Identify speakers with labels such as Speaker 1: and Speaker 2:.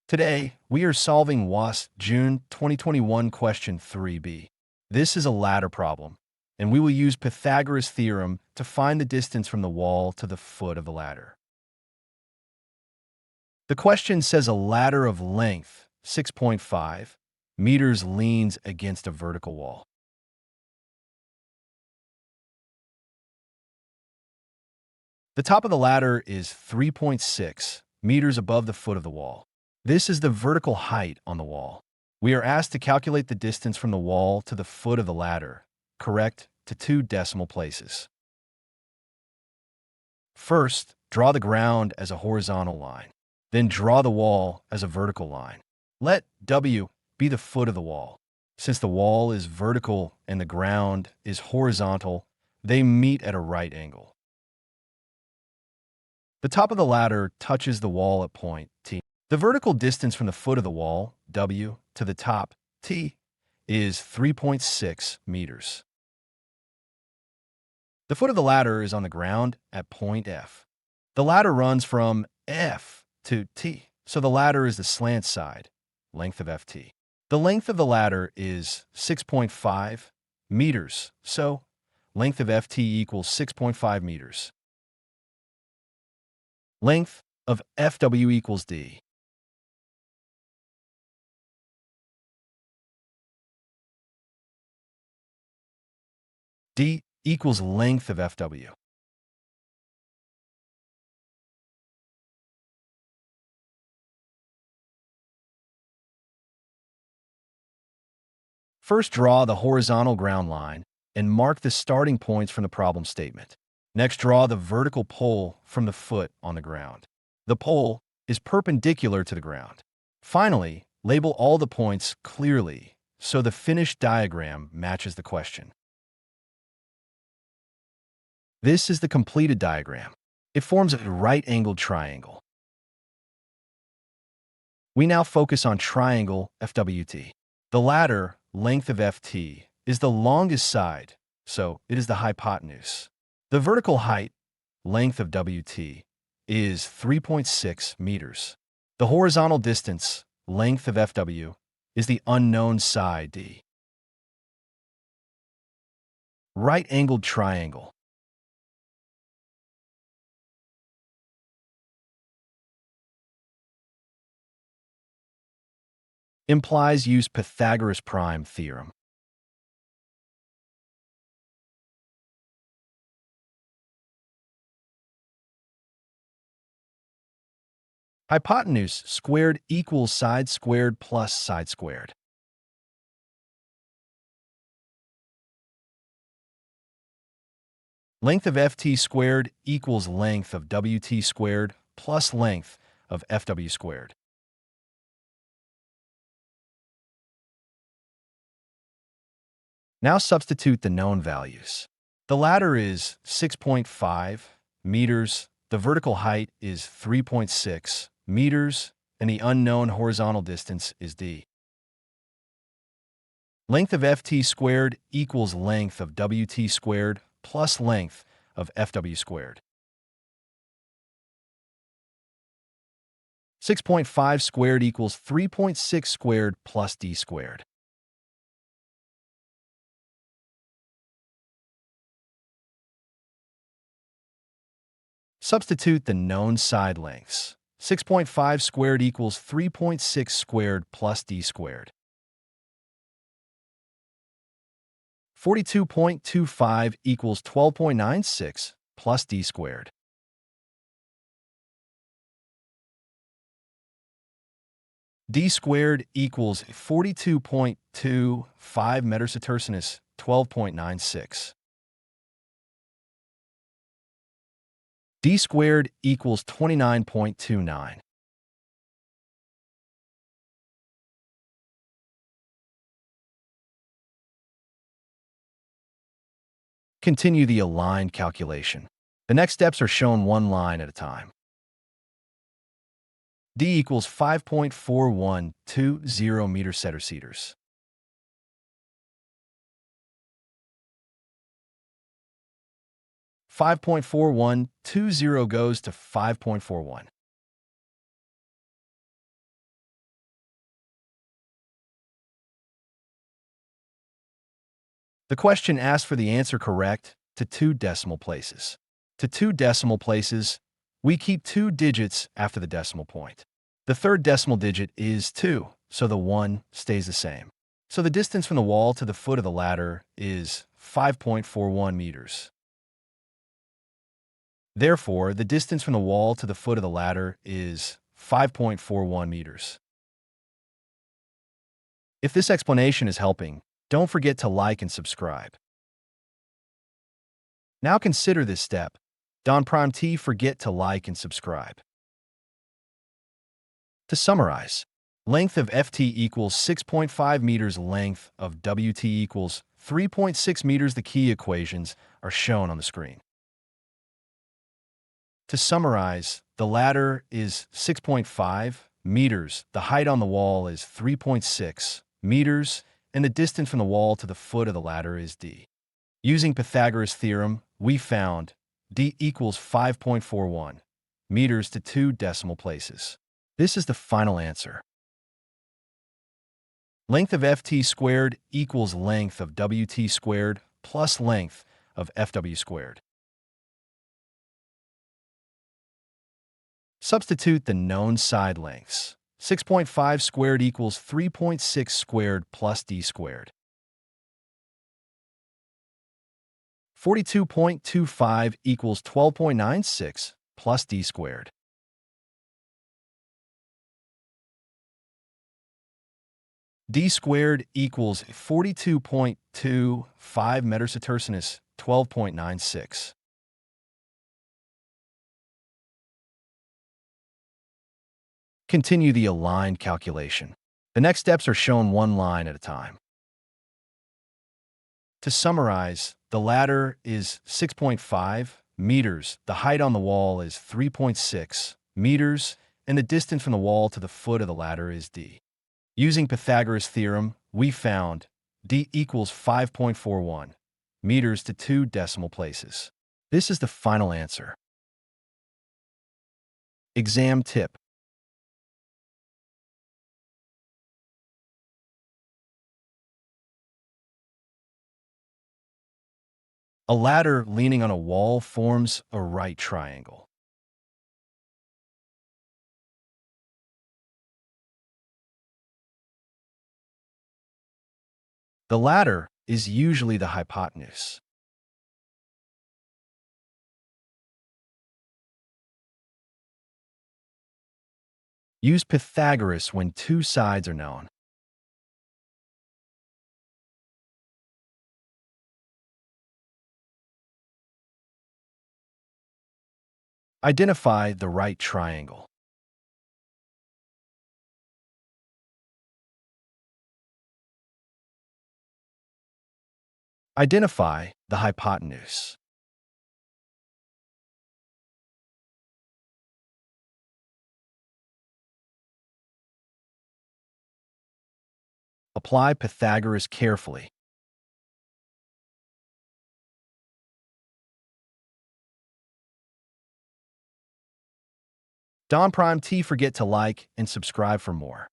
Speaker 1: Today, we are solving WASSCE June 2021 question 3b. This is a ladder problem, and we will use Pythagoras' theorem to find the distance from the wall to the foot of the ladder. The question says a ladder of length 6.5 meters leans against a vertical wall. The top of the ladder is 3.6 meters above the foot of the wall. This is the vertical height on the wall. We are asked to calculate the distance from the wall to the foot of the ladder, correct to 2 decimal places. First, draw the ground as a horizontal line. Then draw the wall as a vertical line. Let W be the foot of the wall. Since the wall is vertical and the ground is horizontal, they meet at a right angle. The top of the ladder touches the wall at point T. The vertical distance from the foot of the wall, W, to the top, T, is 3.6 meters. The foot of the ladder is on the ground at point F. The ladder runs from F to T, so the ladder is the slant side, length of FT. The length of the ladder is 6.5 meters, so length of FT equals 6.5 meters. Length of FW equals D. D equals length of FW. First, draw the horizontal ground line and mark the starting points from the problem statement. Next, draw the vertical pole from the foot on the ground. The pole is perpendicular to the ground. Finally, label all the points clearly so the finished diagram matches the question. This is the completed diagram. It forms a right-angled triangle. We now focus on triangle FWT. The ladder, length of FT, is the longest side, so it is the hypotenuse. The vertical height, length of WT, is 3.6 meters. The horizontal distance, length of FW, is the unknown side D. Right-angled triangle. Implies use Pythagoras prime theorem. Hypotenuse squared equals side squared plus side squared. Length of FT squared equals length of WT squared plus length of FW squared. Now substitute the known values. The ladder is 6.5 meters, the vertical height is 3.6 meters, and the unknown horizontal distance is D. Length of FT squared equals length of WT squared plus length of FW squared. 6.5 squared equals 3.6 squared plus D squared. Substitute the known side lengths. 6.5 squared equals 3.6 squared plus D squared. 42.25 equals 12.96 plus D squared. D squared equals 42.25 meters setercinus, 12.96. D squared equals 29.29. Continue the aligned calculation. The next steps are shown one line at a time. D equals 5.4120 meters seterceters. 5.4120 goes to 5.41. The question asks for the answer correct to 2 decimal places. To 2 decimal places, we keep 2 digits after the decimal point. The third decimal digit is 2, so the 1 stays the same. So the distance from the wall to the foot of the ladder is 5.41 meters. Therefore, the distance from the wall to the foot of the ladder is 5.41 meters. If this explanation is helping, don't forget to like and subscribe. Now consider this step. Don't forget to like and subscribe. To summarize, length of FT equals 6.5 meters, length of WT equals 3.6 meters. The key equations are shown on the screen. To summarize, the ladder is 6.5 meters, the height on the wall is 3.6 meters, and the distance from the wall to the foot of the ladder is d. Using Pythagoras' theorem, we found d equals 5.41 meters to 2 decimal places. This is the final answer. Length of FT squared equals length of WT squared plus length of FW squared. Substitute the known side lengths. 6.5 squared equals 3.6 squared plus d squared. 42.25 equals 12.96 plus d squared. D squared equals 42.25 meters setercinus 12.96. Continue the aligned calculation. The next steps are shown one line at a time. To summarize, the ladder is 6.5 meters, the height on the wall is 3.6 meters, and the distance from the wall to the foot of the ladder is d. Using Pythagoras' theorem, we found d equals 5.41 meters to 2 decimal places. This is the final answer. Exam tip. A ladder leaning on a wall forms a right triangle. The ladder is usually the hypotenuse. Use Pythagoras when 2 sides are known. Identify the right triangle. Identify the hypotenuse. Apply Pythagoras carefully. Don't forget to like and subscribe for more.